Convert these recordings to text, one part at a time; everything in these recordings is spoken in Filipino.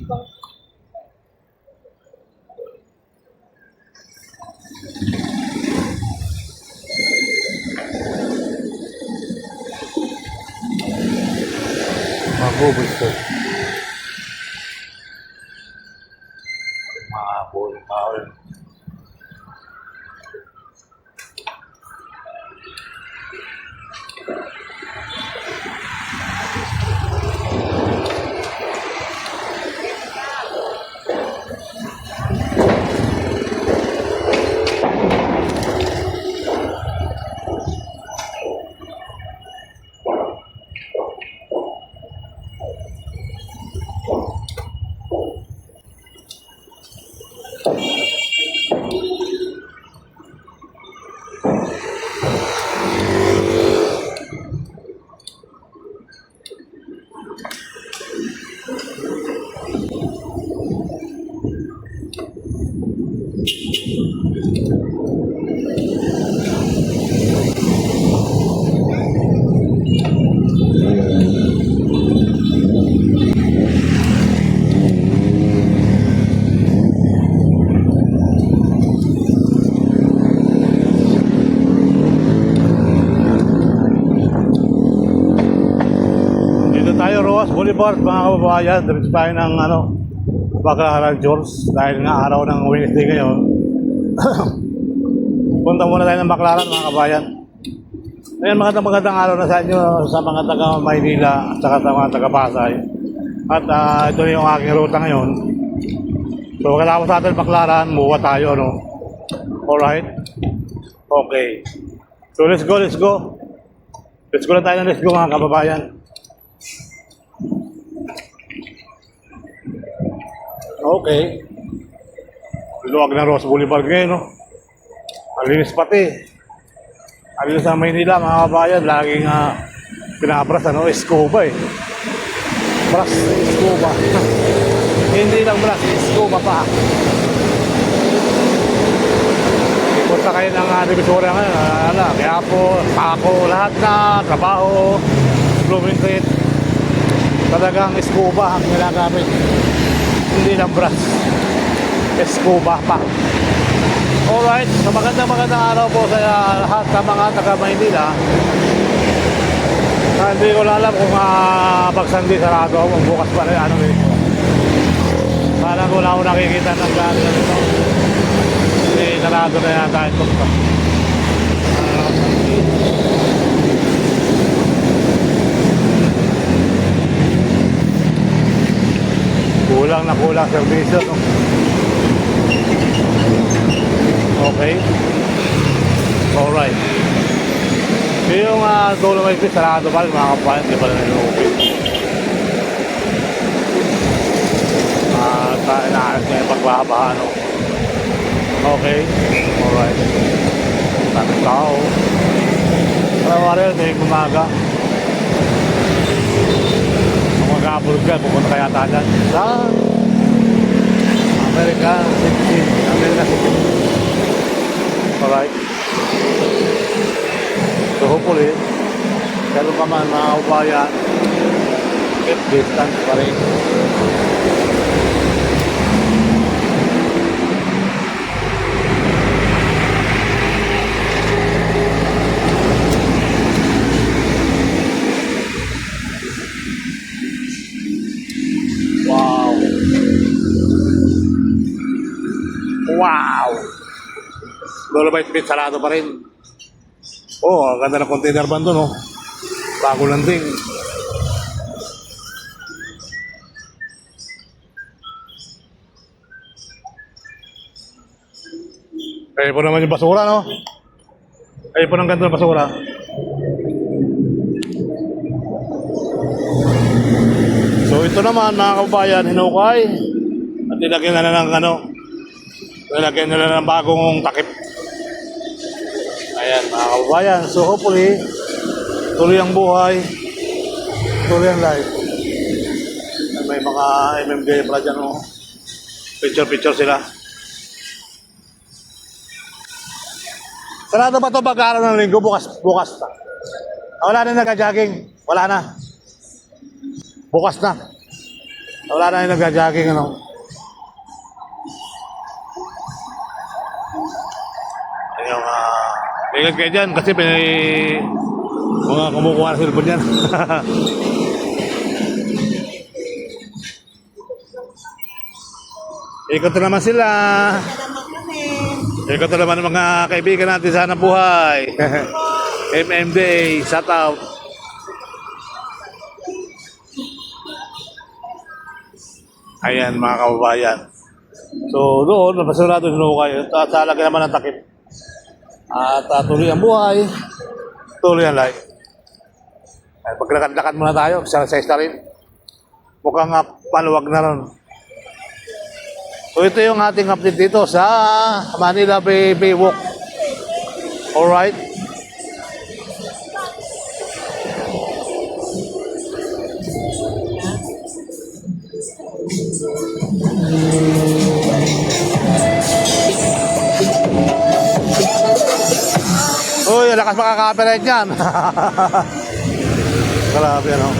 Magubos ko. Mahabol, mahal. Boulevard, mga kababayan, diretso tayo ng Baclaran George dahil nga araw ng Wednesday ngayon. Punta muna tayo ng Baclaran, mga kababayan. Ayan, magandang araw na sa inyo sa mga taga Maynila at saka sa mga taga Pasay. At ito yung aking ruta ngayon. So pagkatapos natin Baclaran, muwa tayo, no? Alright? Okay. So let's go. Let's go lang tayo ng let's go, mga kababayan. Okay. Luwag ng Ross Boulevard ngayon, no? Alinis pati. Alinis sa Maynila, mga kabayan. Laging pinabras, Escoba eh. Bras, Escoba. Hindi lang bras, Escoba pa. Punta kayo ng Divisoria ngayon. Kaya po, Paco, lahat na, trabaho, Blooming Street. Talagang Escoba ang nilagamit. Hindi lang brush, Escoba pa. Alright, so magandang araw po sa lahat ng mga taga Maynila. Hindi ko alam kung pagsandi sarado ako bukas pa rin parang wala akong nakikita ng gano'n nito. Hindi sarado na yata ito. Kulang servisyo, no? Okay. Alright. Yung Dolomite Beach, sarado pa rin, mga kapayan, di pa rin nag-open. Inaayos na yung pagbabaha, no? Okay. Alright. Daming tao. Para may gumaga. Mag-upload ka, pupunta kaya tanan sa America City. Alright. So hopefully, pero pa man mga upaya, keep distance pa rin. Wow! Dolomite Beach, sarado pa rin. Oh, ang ganda ng container van doon, oh. Bago lang din. Kaya po naman yung basura, no? Kaya po ng ganda ng basura. So ito naman, mga kababayan, hinukay. At nilagyan na ng nilagyan nila ng bagong takip. Ayan, mga kababayan. So hopefully, tuloy ang buhay, tuloy ang life. May mga MMD pala dyan, oh. Picture sila. Sarado ba ito pag-araw ng linggo? Bukas na. Wala na nagka-jogging. Wala na. Bukas na. Wala na yung nagja-jogging, ano. Ayun, ingat kayo dyan kasi mga kumukuha na cellphone dyan. Ikot na naman sila. Ikot na naman ang mga kaibigan natin sa hanap buhay. MMDA, shout out. Ayan mga kababayan. So doon, napasurado hinukay. At sa laki naman ng takip. At tuloy ang buhay. Tuloy ang life. Ay, paglakad-lakad muna tayo. Exercise na rin. Mukhang paluwag na rin. So ito yung ating update dito sa Manila Bay Walk. Alright. Uy, lakas makaka-copyright yan. Grabe, ano?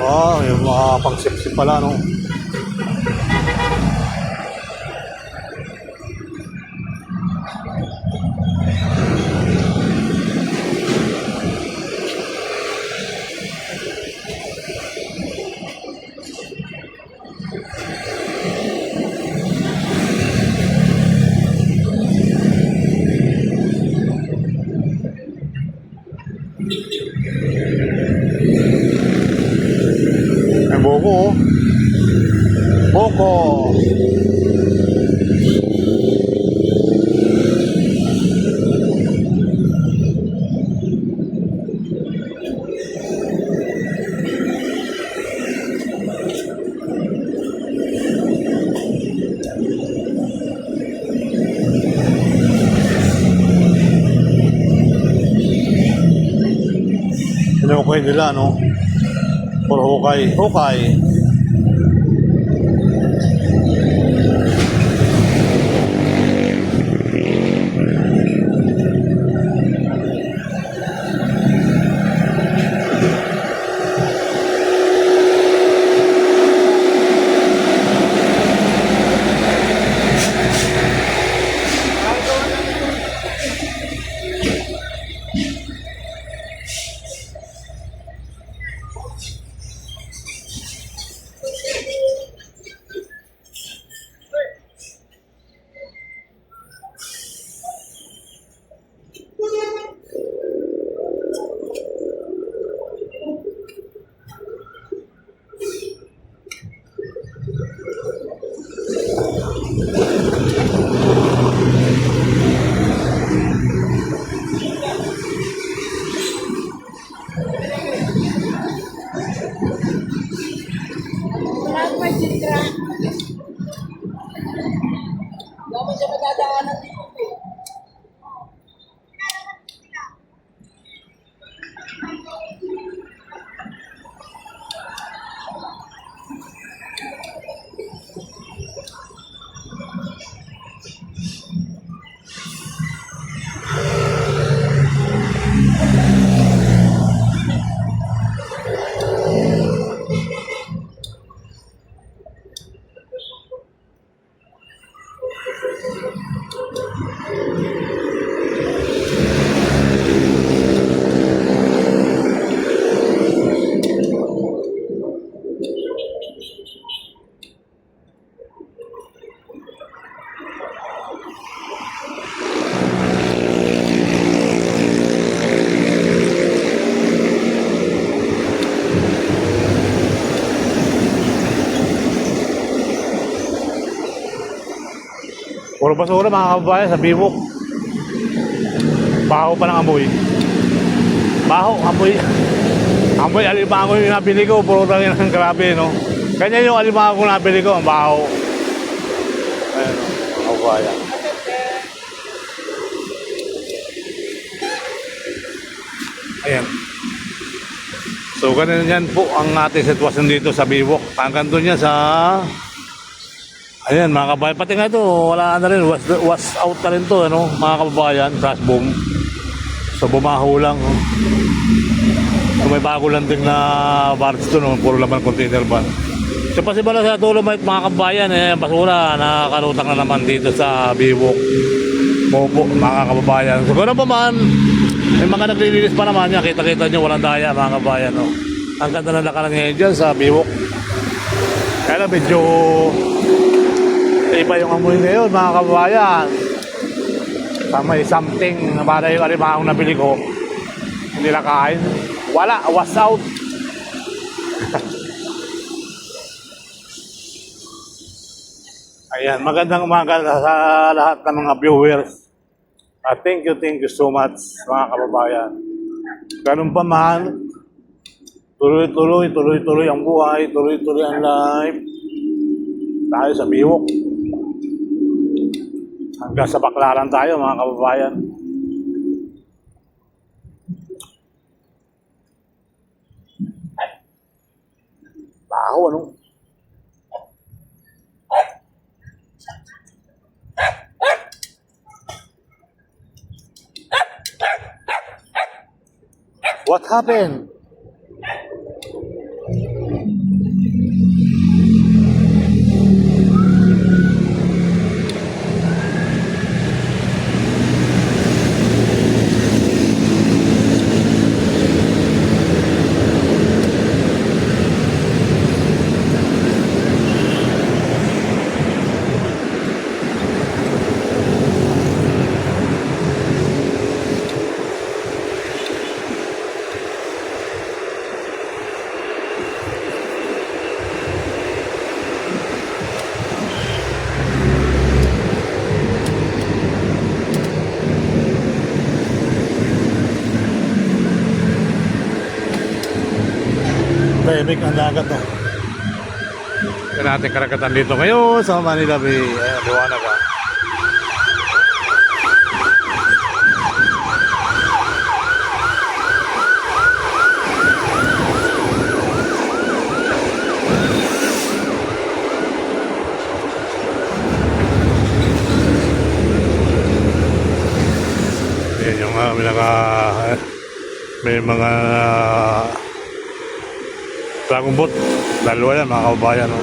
Oh, yung mga pang-sipsip pala, no? May buko, oh. Buko. Hinukay nila, no? Puro hukay. Hukay. Puro basura mga kababayan sa Biwok. Baho pa ng amoy. Baho, amoy. Amoy alimango yung nabili ko. Puro lang yun, grabe, no? Ganyan yung alimango nabili ko, ang baho. Ayan, mga kababayan. Ayan. So ganun yan po ang ating sitwasyon dito sa Biwok. Hanggang doon yan sa... Ayan mga kabayan. Pati nga ito, wala na rin. Was out na rin to, ano, mga kababayan. Crash boom. So bumaho lang. Oh. So may bago lang din na barge doon. Oh. Puro laman container van. So pasibala sa Dolomite mga kabayan. Basura, nakakarutang na naman dito sa Biwok. Opo, mga kababayan. So gano'n pa man, may mga naglilinis pa naman yan. Kita-kita nyo, walang daya mga kabayan. No? Ang ganda na lakaran ngayon dyan sa Biwok. Kaya lang medyo iba yung amoy ngayon mga kababayan. Sa may something na para yung alimahong nabili ko, hindi na kain. Wala, was out. Ayan, magandang umaga sa lahat ng mga viewers. Thank you so much mga kababayan. Ganun pa man, tuloy-tuloy ang buhay, tuloy-tuloy ang life. Tayo sa Biwok. Hanggang sa Baklaran tayo mga kababayan. Baho, ano? What happened? Tahimik ang dagat, no? Ito natin karagatan dito ngayon sa Manila Bay. Ayan, liwanag ka. Ayan yung may mga Dragon boat, dalawa yan mga kababayan. No?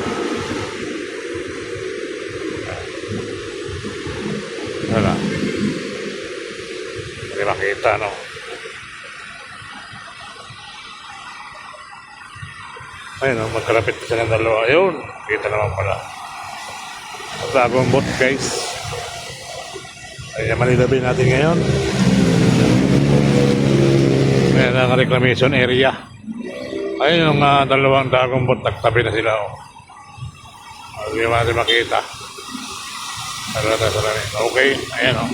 Wala. Hindi makita, no? Ayun, no? Magkalapit sila ng dalawa. Ayun, kita naman pala. Dragon boat, guys. Ayun, Manila Bay natin ngayon. Ayan ang reclamation area. Ayun yung dalawang Dragon boat, nagtabi na sila. Oh. Hindi mo natin makita. Okay, ayan o. Oh.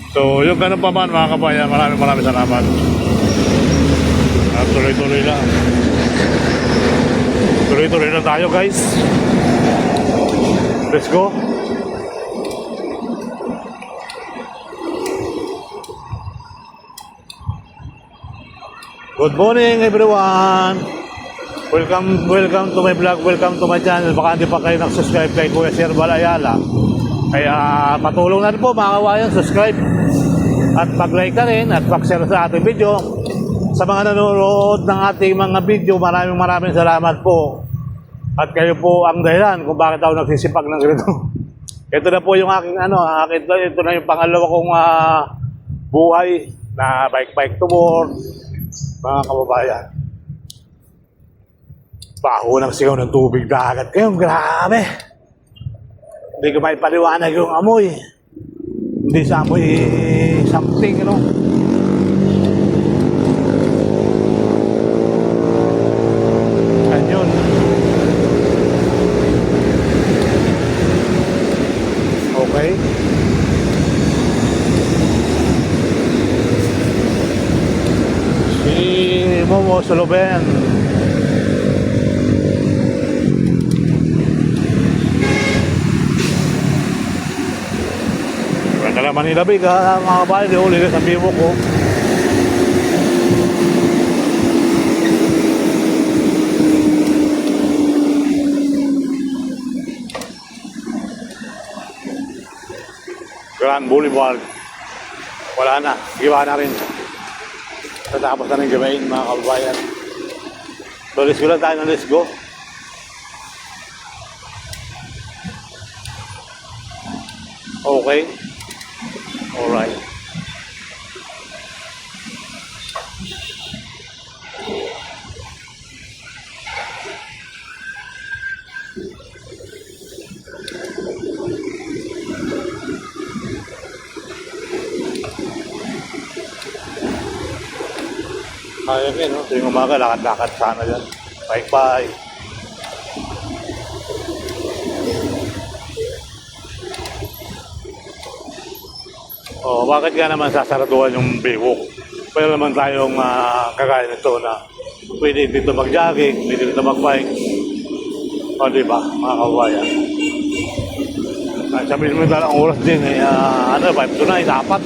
So, yung ganun pa man mga kabayan, maraming salamat. Tuloy-tuloy lang. Tuloy-tuloy lang tayo guys. Let's go. Good morning everyone. Welcome to my vlog, welcome to my channel. Baka hindi pa kayo nag-subscribe kay Kuya Sir Balayala. Kaya patulong na rin po mga kawayan, subscribe. At mag-like na rin at mag-share sa ating video. Sa mga nanonood ng ating mga video, maraming salamat po. At kayo po ang dahilan kung bakit ako nagsisipag ng ganito. Ito na po yung aking ito na yung pangalawa kong buhay na bike to work. Mga kababayan, baho ng sigaw ng tubig dagat ngayon, grabe. Hindi ko may paliwanag yung amoy. Hindi sa amoy something, you know. Ayun. Okay. Momo Soloben. Ganda lang Manila Bay, mga kabayan, di uli sa Biwok ko. Grand Boulevard. Wala na. Giba na rin. Tatapos na rin gabain mga kababayan. So let's go lang tayo na let's go. Okay. Alright. Kaya nga, no? Tuwing umaga, lakad-lakad sana dyan. Bye-bye. Oh, bakit nga naman sasaraduhan yung Baywalk? Pwede naman tayong kagaya nito na pwede dito mag-jogging, pwede dito mag-bike. O, diba, mga kabayan? Sabihin mo talagang oras din, 5 to 9, dapat.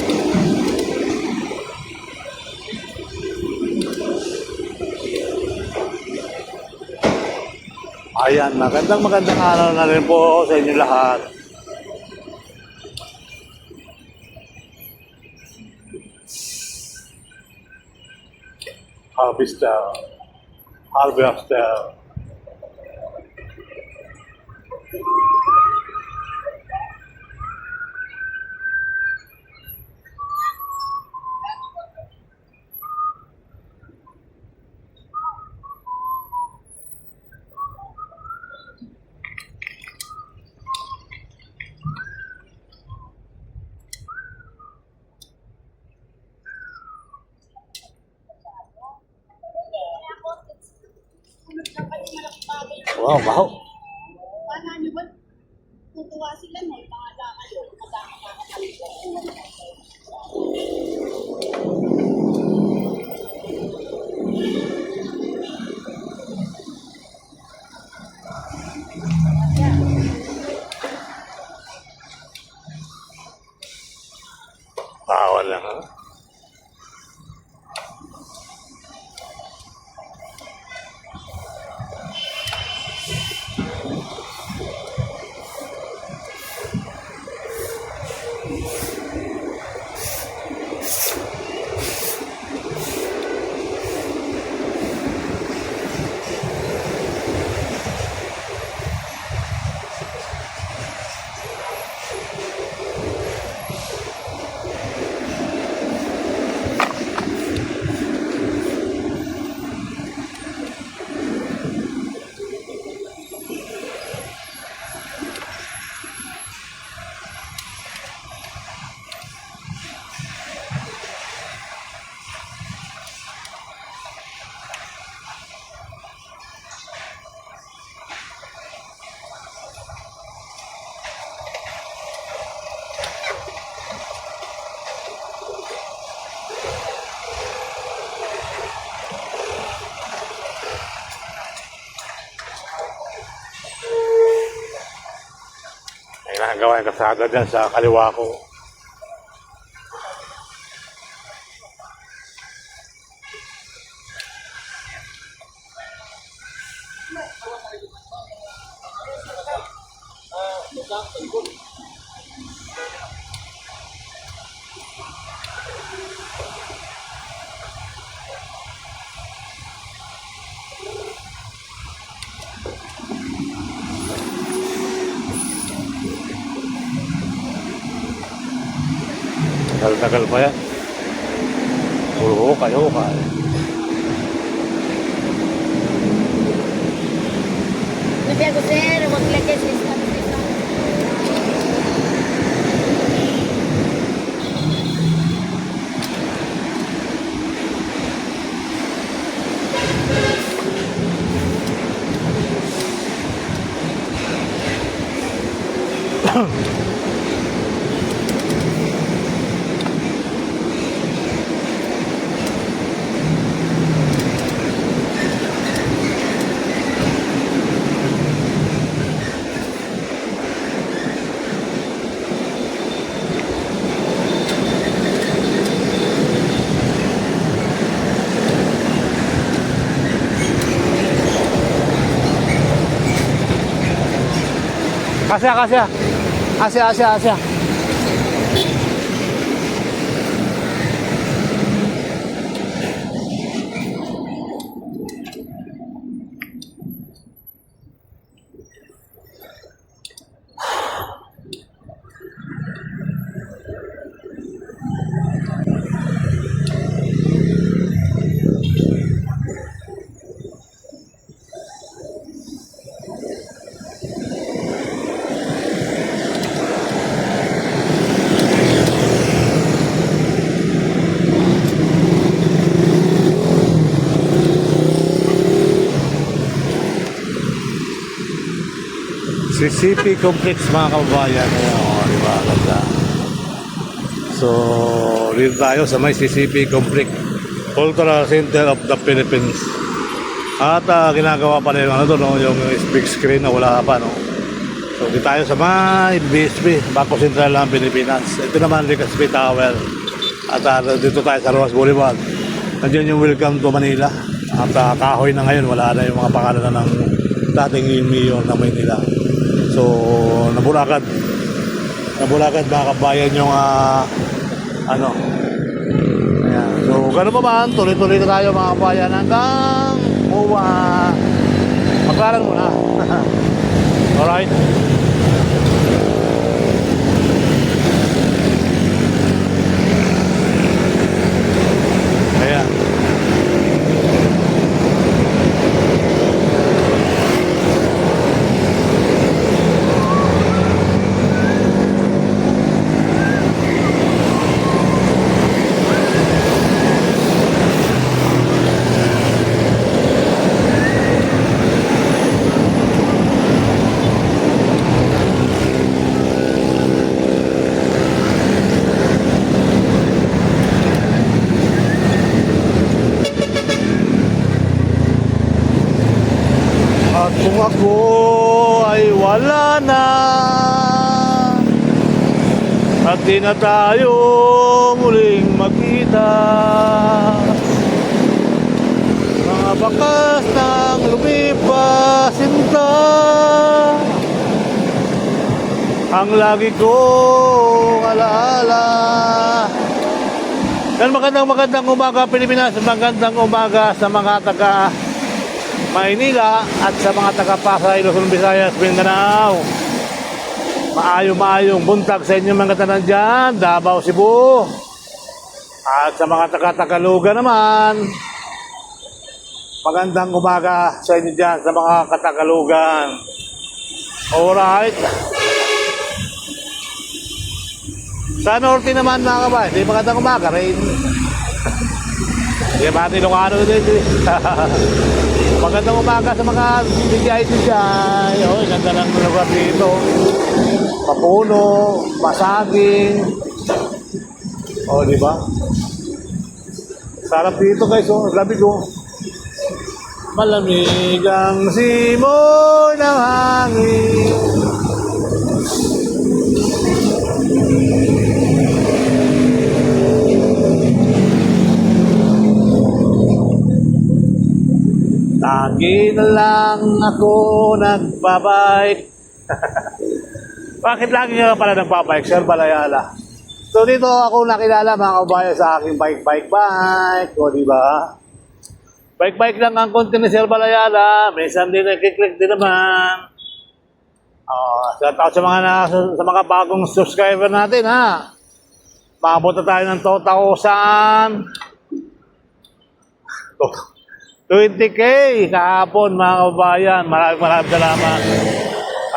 Ayan, magandang araw na rin po sa inyo lahat. Harvester. Wow, baho. Paano nyo ba? Tutuwa sila no? Paala kayo. Madama kakapalito. Bawal lang, ha? Nagawa yung kasada dyan sa kaliwa ko. Tagal-tagal pa yan. Puro hukay-hukay. Sabi ako sir, maglagay sa isang Asya. Asya. CCP Complex mga kababayan. Ayan, di ba? Ganda. So, dito tayo sa may CCP Complex, Cultural Center of the Philippines. At ginagawa pa rin yung big screen na wala pa, no? So, dito tayo sa may BSP, Bangko Sentral ng Pilipinas. Ito naman, Legazpi Tower. At dito tayo sa Rojas Boulevard. Nandiyan yung Welcome to Manila. At kahoy na ngayon, wala na yung mga pangalan na ng dating mayor ng Manila. So, nabulakad mga kabayan yung ano. Ayan. So, gano'n pa man, tuloy-tuloy na tayo mga kabayan hanggang magkaran muna. Alright. Ayan. At kung ako ay wala na at di na tayo muling magkita, mga bakas ng lumipas sinta ang lagi kong alaala. Yan, magandang umaga Pilipinas, magandang umaga sa mga taga Maynila at sa mga taga-Pasay, Luzon, Visayas, Mindanao. Maayong buntag sa inyong mga tanan dyan, Davao, Cebu. At sa mga taga-Tagaluga naman, magandang umaga sa inyo dyan, sa mga katagalugan. Alright. Sa Norte naman mga kabay, di magandang umaga rin. Di ba Ilocano din? Magandang umaga sa mga DJI. Oh, ganda ng lugar dito. Papuno, masaging. Oh, di ba? Sarap dito guys, oh. Grabe ko. Malamig ang simoy ng hangin. Lagi na lang ako nagbabike. Bakit lagi nga pala nagbabike, Sir Balayala? So dito ako nakilala mga kabayan sa aking bike. O diba? Bike lang ang content ni Sir Balayala. Minsan din nagkiklik din naman. Sa mga bagong subscriber natin ha. Maabot na tayo ng 20K kahapon mga kabayan. Maraming salamat.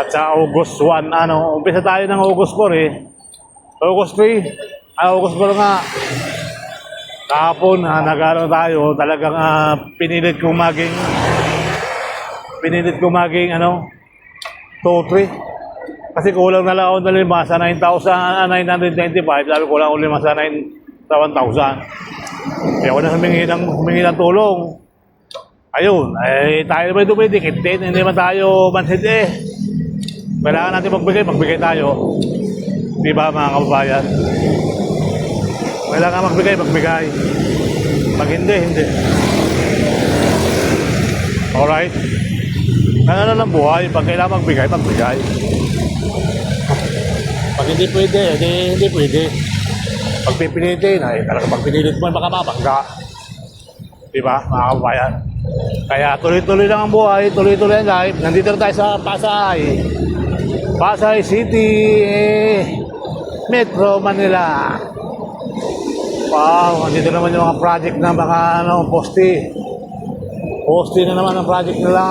At sa August 1, umpisa tayo ng August 4 eh. August 3, August 4 nga. Kahapon, nag-ano tayo, talagang pinilit kong maging 2-3. Kasi kulang na lang ako na lima sa 9,995, lalo kulang ako lima sa 1,000. Kaya ako na humingi ng tulong. Ayun, tayo naman dumidikit din, hindi naman tayo mansid eh. Kailangan natin magbigay tayo. Di ba mga kababayan? Kailangan magbigay. Pag hindi. Alright? Ano lang buhay, pag kailangan magbigay. Pag hindi pwede, hindi pwede. Pag pipilitin, ay talaga pag pinilit mo, baka mabangga. Diba, mga kabayan? Kaya tuloy-tuloy lang ang buhay, tuloy-tuloy ang life. Nandito na tayo sa Pasay. Pasay City, Metro Manila. Wow, nandito naman yung mga project na mga poste. Poste na naman ang project nila.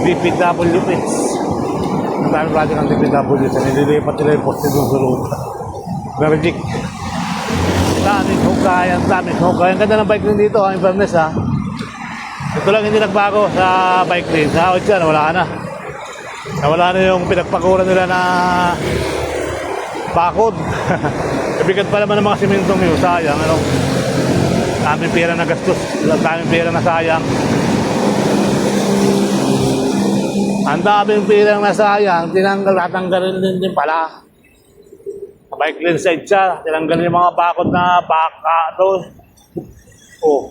DPWH. Ang dami project ng DPWH. Nililipat nila yung poste doon sa loob. Verdict. Daming hukay, ang daming hukay. Ang ganda ng bike lane dito, ang fairness ha. Ito lang hindi nagbago sa bike lane. Sa Ocha, nawala na. Nawala na yung pinagpakuran nila na bakod. Kabigat pa naman ng mga simentong yun. Sayang, ano. Daming pera na gastos. Daming pera na sayang. Ang daming pera na sayang. Tatanggalin din pala. Bike lane side siya. Tinanggalin yung mga bakod na baka doon. Oh.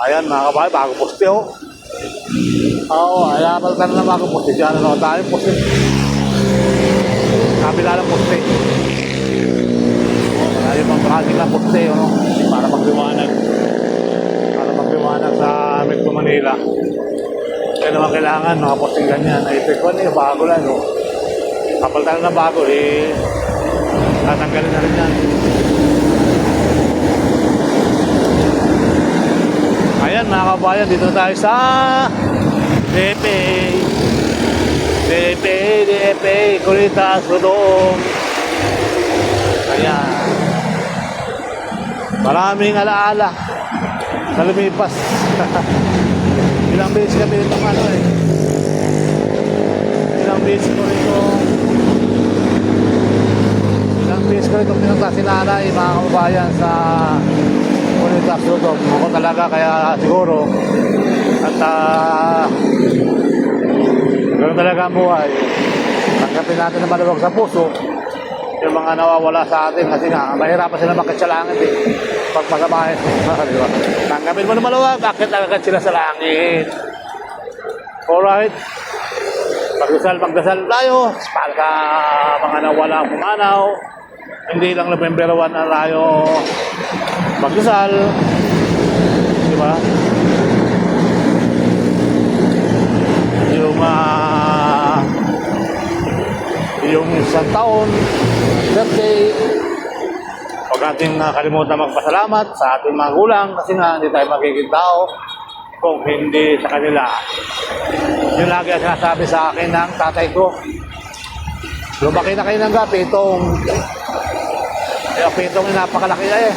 Ayan mga kabahay, bago poste oh. Oo, ayan pala na bago poste. Diyan na tayo poste. Kabila ng poste. Ayaw pang traffic ng poste, ano? Para magliwanag. Para magliwanag sa Metro Manila. Kaya naman kailangan mga posting ganyan. Ay, ito yung bago lang, no? Kapal tayo na bago, tatanggalin na rin yan. Ayan mga kabayan, dito na tayo sa DPA, Kulitas, Rodong. Ayan. Maraming alaala sa lumipas. Ilang beses kami itong ilang beses ko itong pinunta si nanay, mga kababayan, sa Kulitas, Rodong. Ako talaga, kaya siguro at ganoon talaga ang buhay. Tanggapin natin na maluwag sa puso yung mga nawawala sa atin kasi nga mahirapan sila makit sa langit pag magamahin. Diba? Tanggapin mo na maluwag, bakit agad sila sa langit? Alright, magdasal tayo para sa mga nawala pumanaw. Hindi lang November 1 na tayo magdasal, diba? Yung isang taon, birthday, huwag natin kalimutan magpasalamat sa ating mga gulang kasi nga hindi tayo magiging tao kung hindi sa kanila. Yung lagi ang sinasabi sa akin ng tatay ko, lumaki na kayo ng pitong yung napakalaki na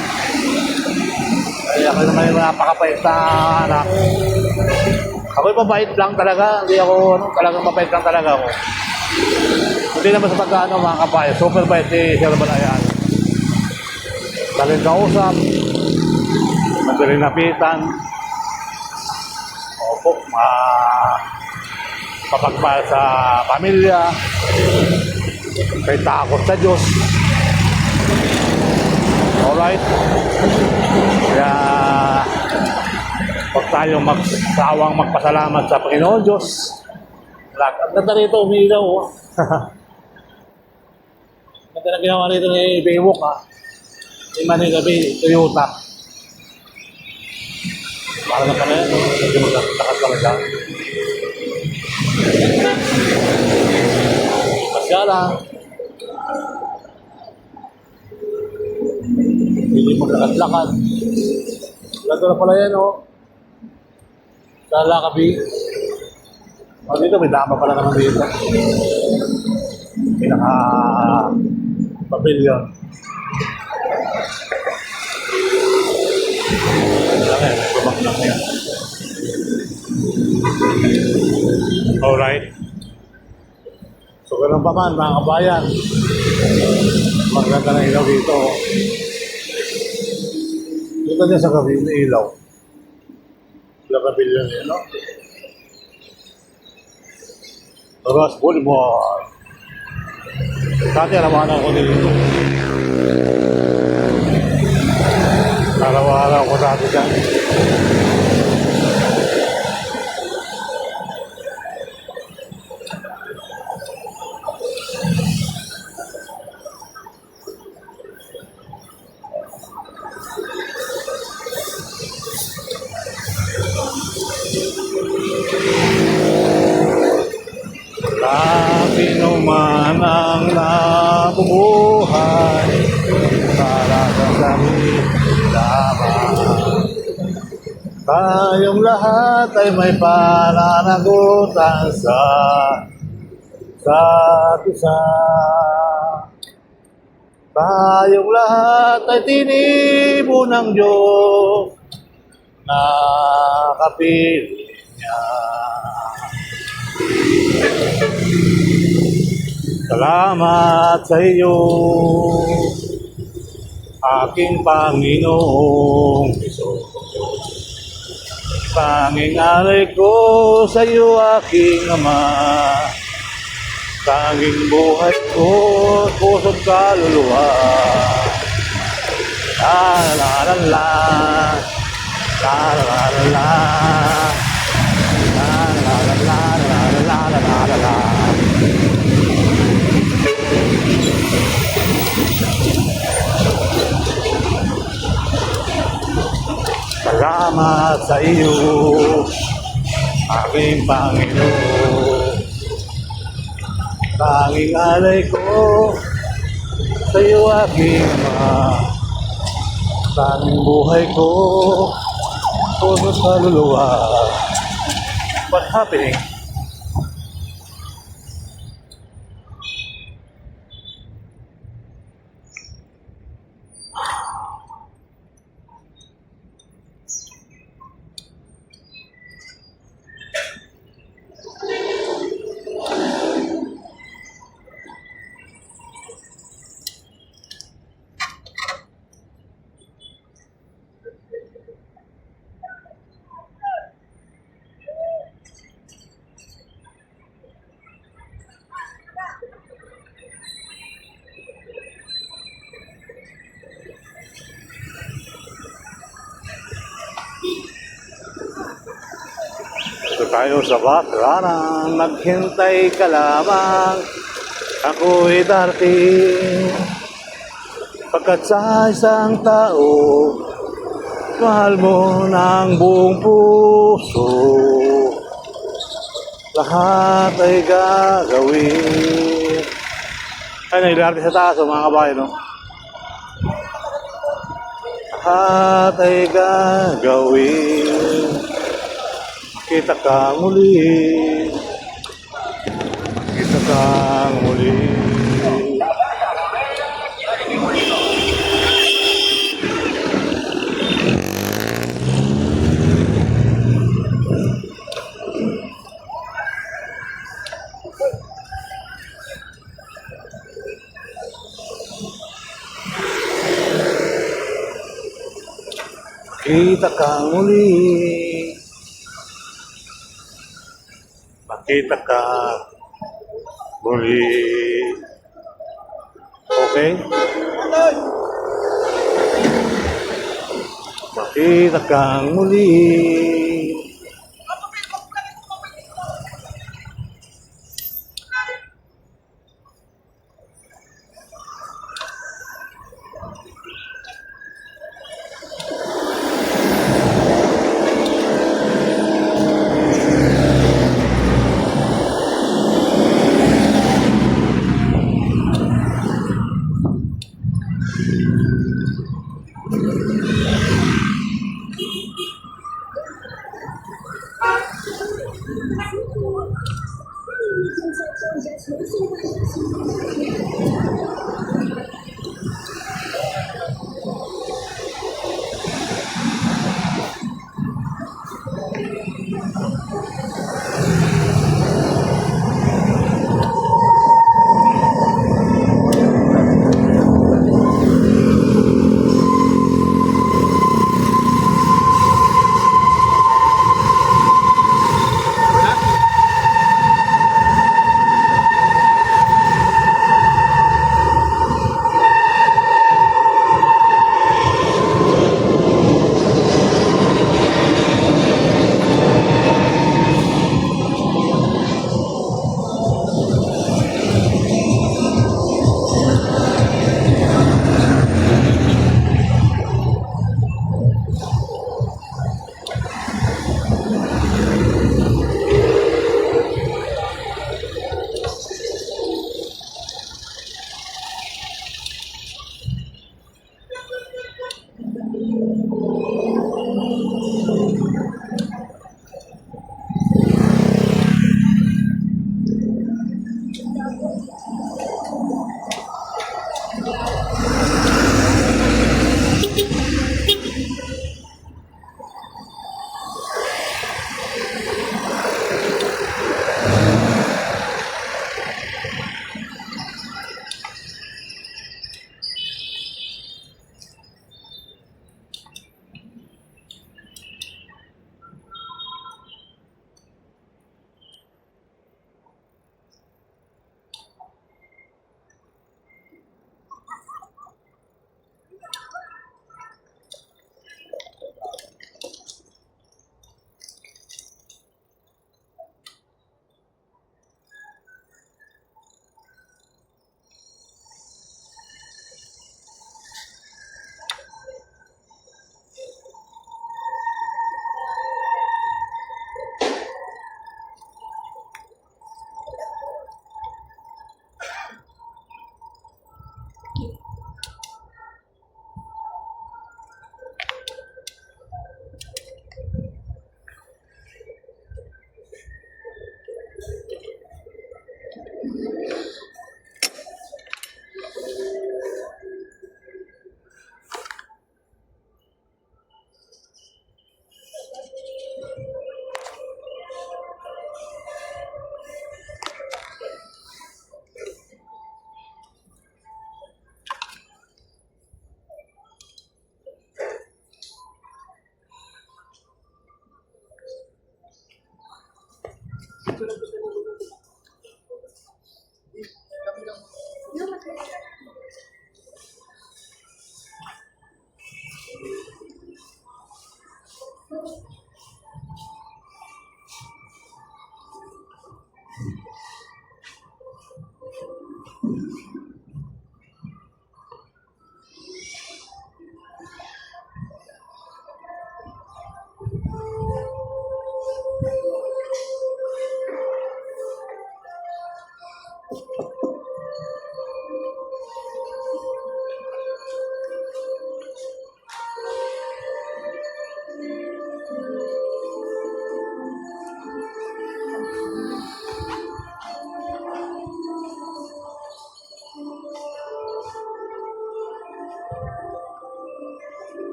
ako naman yung napakapait na anak. Ako'y mabait lang talaga, hindi ako talagang mabait lang talaga ako. Hindi naman sa pagkano mga kapay, super bait si Sir Balayan. Daling kausap, madaling napitan. Opo, mapagpahal sa pamilya, may takot sa Diyos. Alright? Kaya huwag tayong magsawang magpasalamat sa Panginoon Diyos. Ang ganda rito, umiilaw oh. Ganda na ginawa rito ni Baywalk ni Manila Bay, Toyota. Para na pala yan, hindi magkatakas lang dyan. Pasya lang. Hindi magkakat-lakad. Ganda na pala yan oh. Sa Lakabi. Dito may dama pala naman dito. Pinaka-pavilion. Alright. So ganun pa man mga kabayan. Maganda na ilaw dito. Dito din sa gabi na ilaw. Pavilion yun, no? Ross Boulevard. Dati araw-araw ko dito. Araw-araw ko dati dyan. Sino man ang nabubuhay para sa sarili lamang. Tayong lahat ay may pananagutan sa isa. Tayong lahat ay tinibo ng Diyos na kapiling niya. Salamat sa iyo, aking Panginoong Hesus. Tanging alay ko sa iyo, aking Ama. Tanging buhay ko, puso't kaluluwa. La la la la, la la la la, la la la la, la la la la la. Salamat sa iyo, aking Panginoon. Tanging alay ko sa iyo, aking Ama. Tanging buhay ko, puso't kaluluwa. What's happening? Ito tayo sa baklaran, naghintay ka lamang, ako'y darating. Pagkat sa isang tao, mahal mo ng buong puso, lahat ay gagawin. Ay, nailarti sa taas, mga kabayan, no? Lahat ay gagawin. Kita ka muli, kita ka muli. Kita ka muli. Makita ka muli. Okay? Makita ka muli.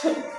Yes.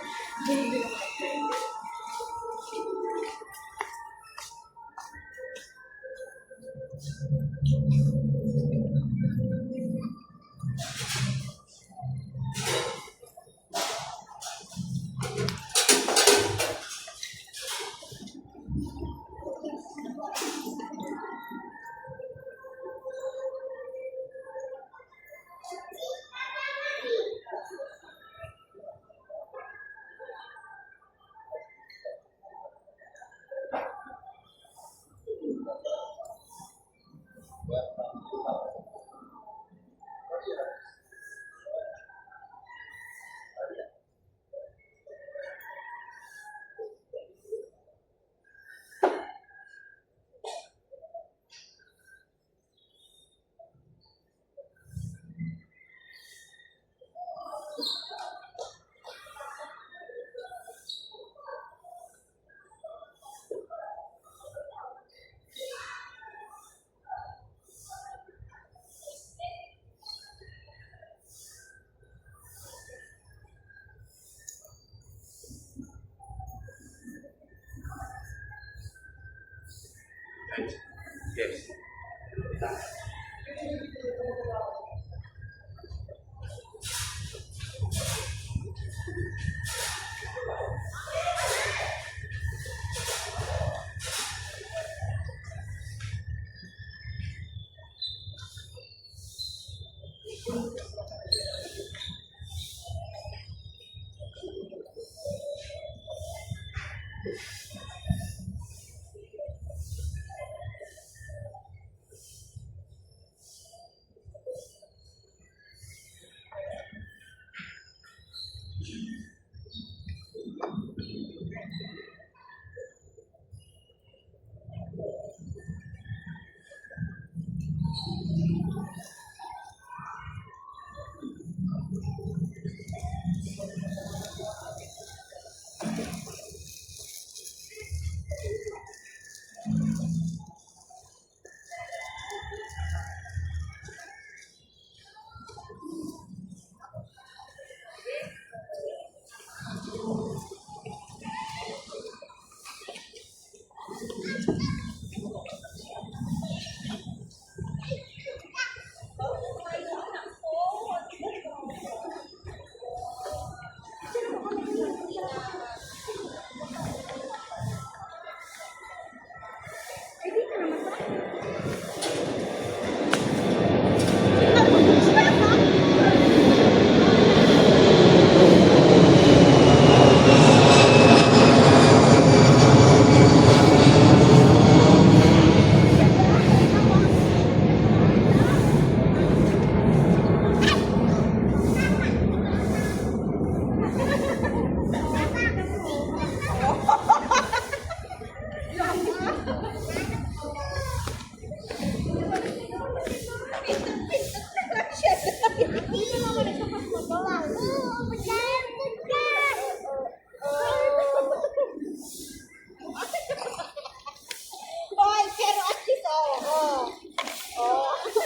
Hoy, pero at least,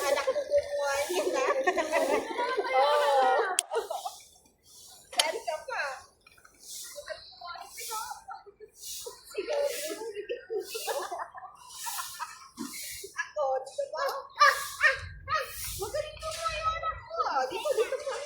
anak ko kumuha niya na. Saan ka pa? Ako, dito ba? Magaling ko nga yung anak ko. Dito, dito pa.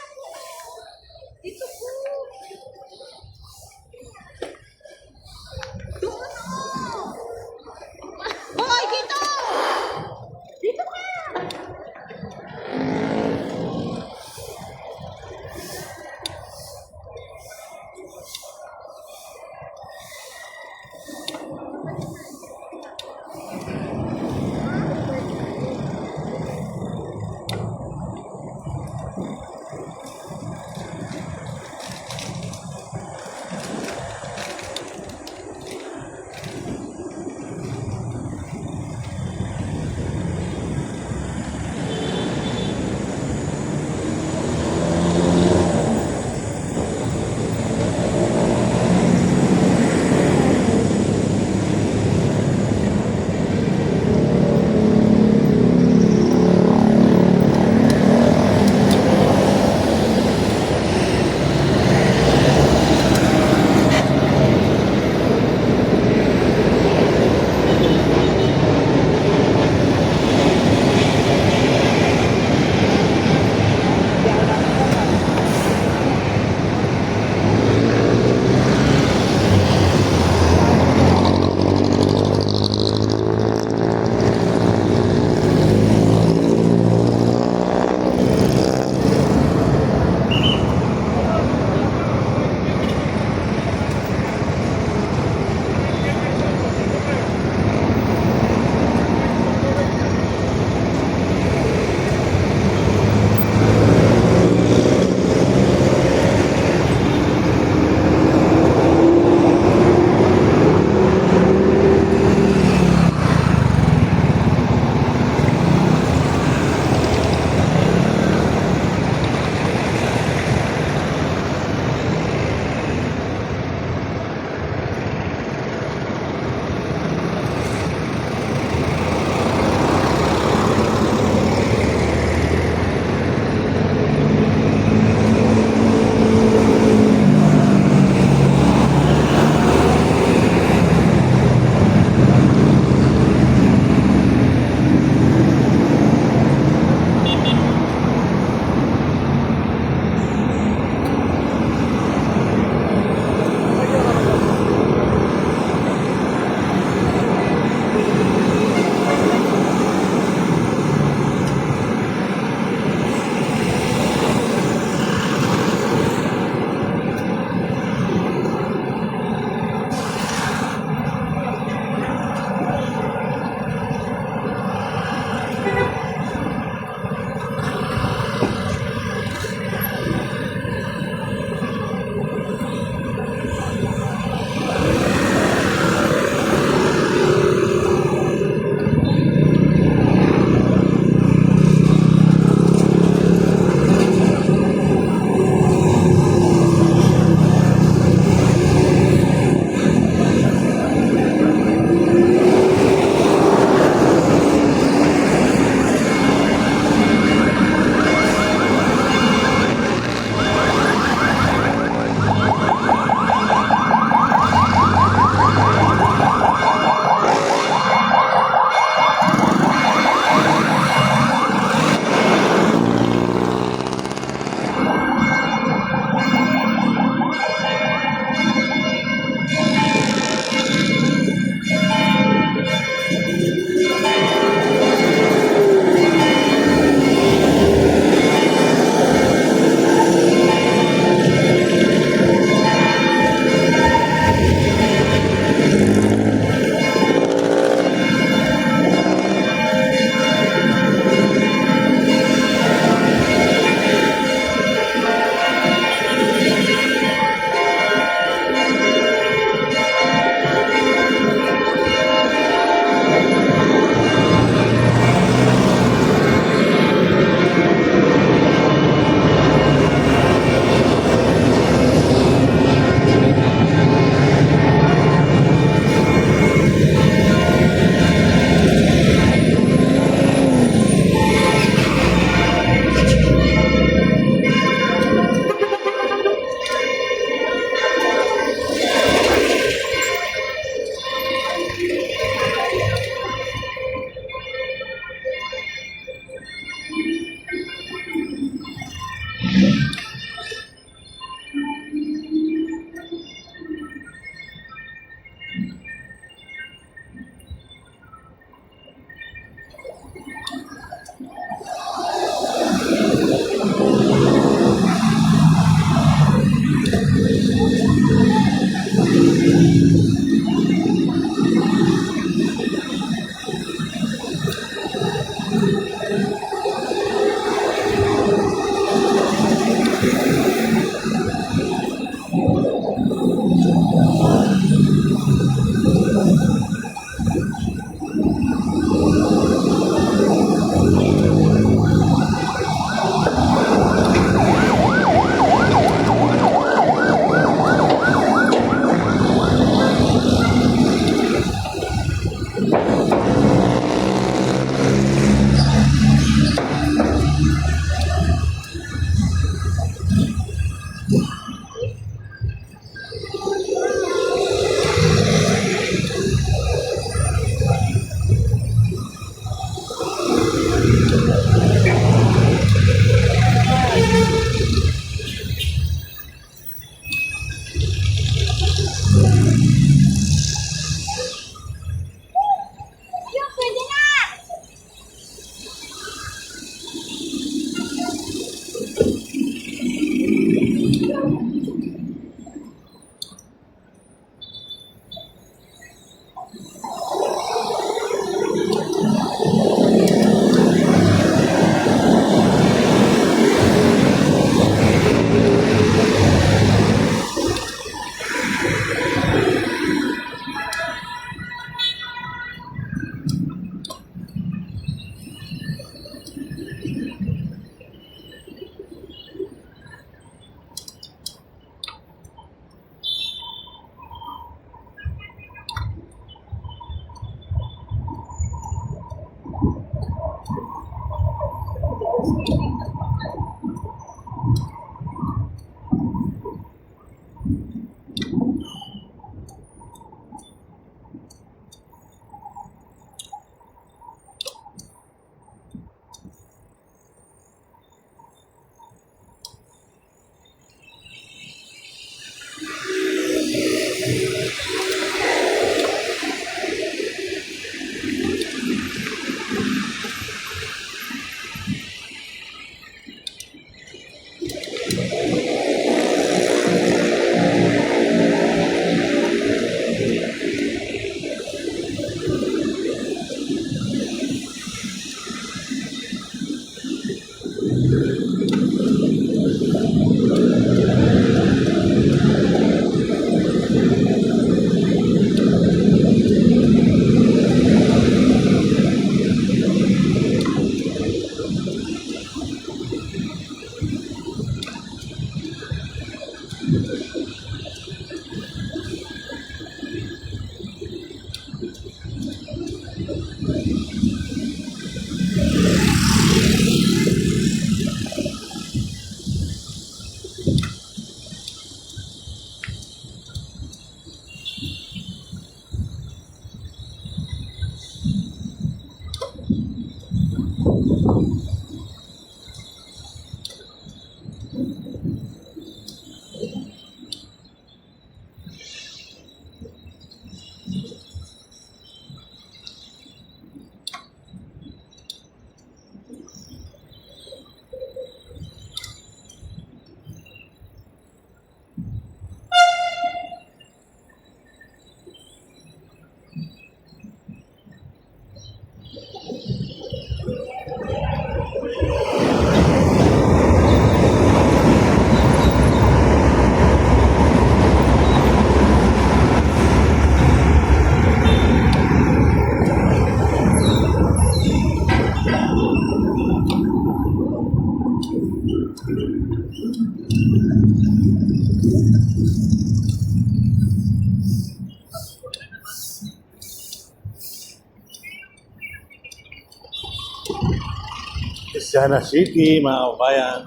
Quezon City, mga kabayan.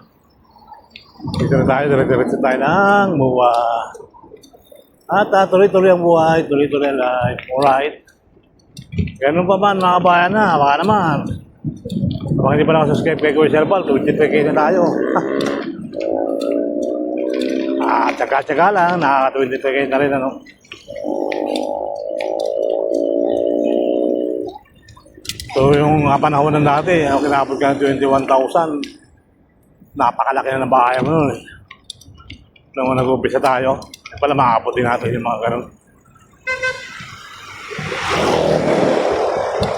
Dito na tayo, dire-diretso tayo ng MUA. At tuloy-tuloy ang buhay, tuloy-tuloy ang life. Alright. Ganun pa man, mga kabayan na, baka naman. Kapag hindi pa nakasubscribe kay Kuya Serval, 23K na tayo. Tsaga-tsaga lang, nakaka-23K na rin, ano. So yung panahon ng dati, ako kinabot ka ng 21,000. Napakalaki na ng bahay mo nun eh. Nung nag-umpisa tayo, pala makakapot din natin yung mga ganun.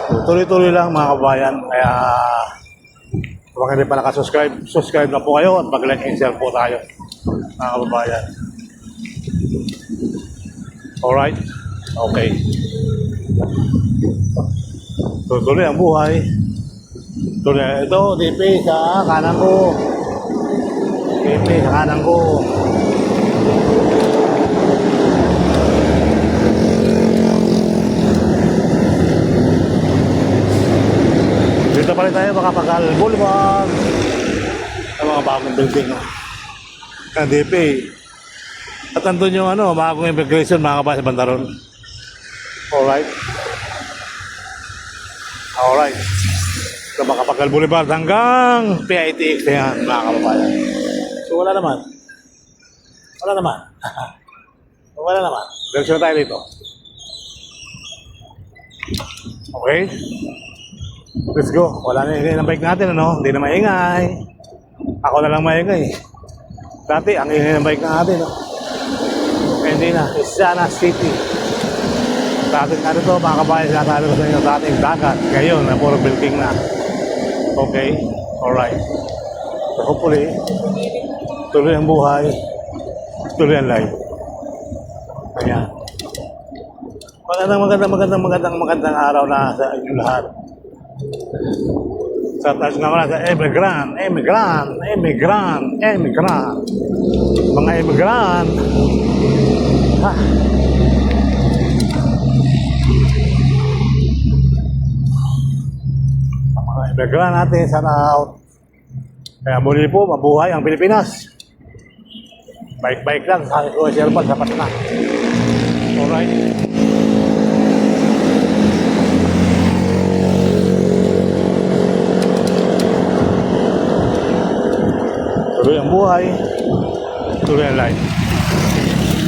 So, tuloy-tuloy lang mga kabayan. Kaya kung hindi pa nakasubscribe, subscribe na po kayo at mag-like and share po tayo mga kababayan. Alright? Okay. Tuloy ang buhay. Tuloy. Ito, DP sa kanan ko. DP sa kanan ko. Dito pa rin tayo, Makapagal Boulevard. Ang mga bagong building. Ang DP. At andun yung bagong immigration, mga kabayan sa Bandaron. Alright. Alright. Sa Makapagal Boulevard hanggang PITX na yan, mga kababayan. So wala naman. Wala naman. Wala naman. Direksyon tayo dito. Okay? Let's go. Wala na yung bike natin, ano? Hindi na maingay. Ako na lang maingay. Dati, ang ingay ng bike natin. No? Hindi na. Isana City. Dati nga ito, mga kabayan, sinasali ko sa inyo, dating dagat. Ngayon, na puro building na. Okay? Alright. So, hopefully, tuloy ang buhay, tuloy ang life. Ayan. Magandang araw na sa inyo lahat. Sa taas nga wala sa immigrant. Mga immigrant. Ha? Ang mga immigrant natin, sana out. Kaya muli po, mabuhay ang Pilipinas. Bike-bike lang, sa Sherpa, sapat na. Alright. Tuloy ang buhay, tuloy ang life.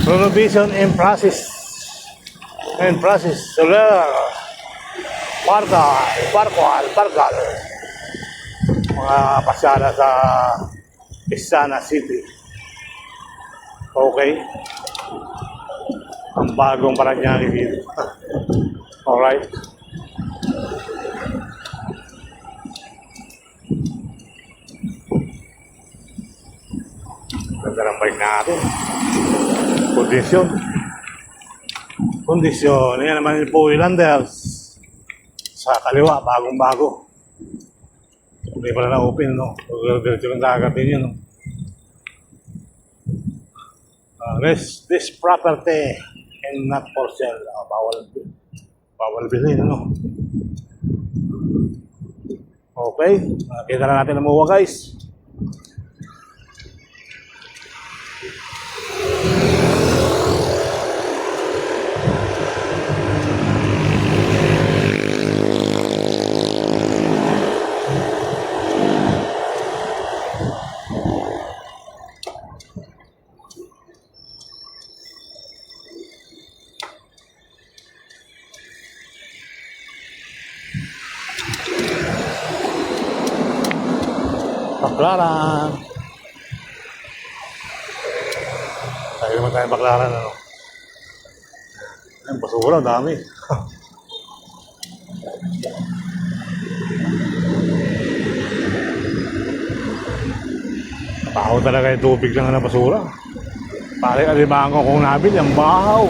Renovation in process. Solar. Parkal. Mga pasyala sa Isana City. Okay. Ang bagong Paranaque dito. Alright. Ganda ng bike natin. Kondisyon. Yan naman yung Poylanders. Sa kaliwa, bagong-bago. Hindi pala na-open, no? Diretso ng dagat din yun, no? This property and not for sale. Bawal bilhin, ano? Okay. Kita na natin ang muwa, guys. Baklaran. Tayo naman tayo baklaran, ano? Ang basura, dami. Baho talaga yung tubig lang na basura. Parang alimango kung nabili, ang bahaw.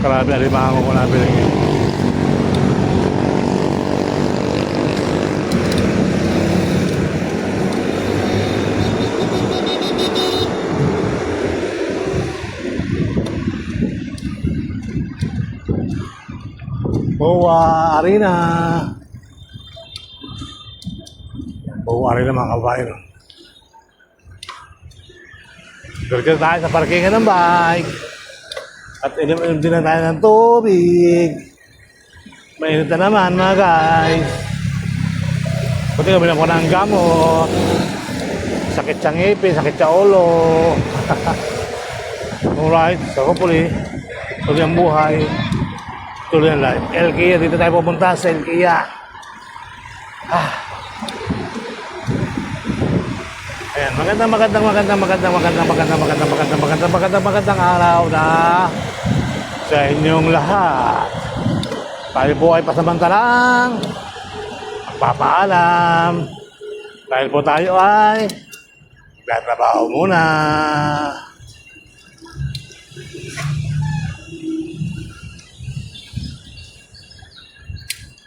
Grabe alimango kung nabili. Boa Arena. Boa Arena mga kabayan. Diretso tayo sa parkingan ng bike. At inom din na tayo ng tubig. Mainit na naman mga guys. Buti kami lang ko ng gamot. Sakit sa ngipin, sakit sa ulo. Alright, so hopefully tuloy ang buhay, tuloy ang life. Elkia, dito tayo pupunta sa Elkia. Ayan, magandang araw na sa inyong lahat. Tayo po ay pasamantalang magpapaalam dahil po tayo ay nagtatrabaho muna.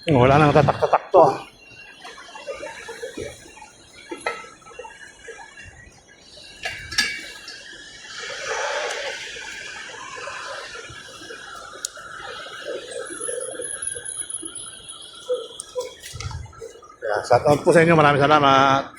Wala nang tatak-tatak to. Shout out po sa inyo. Maraming salamat.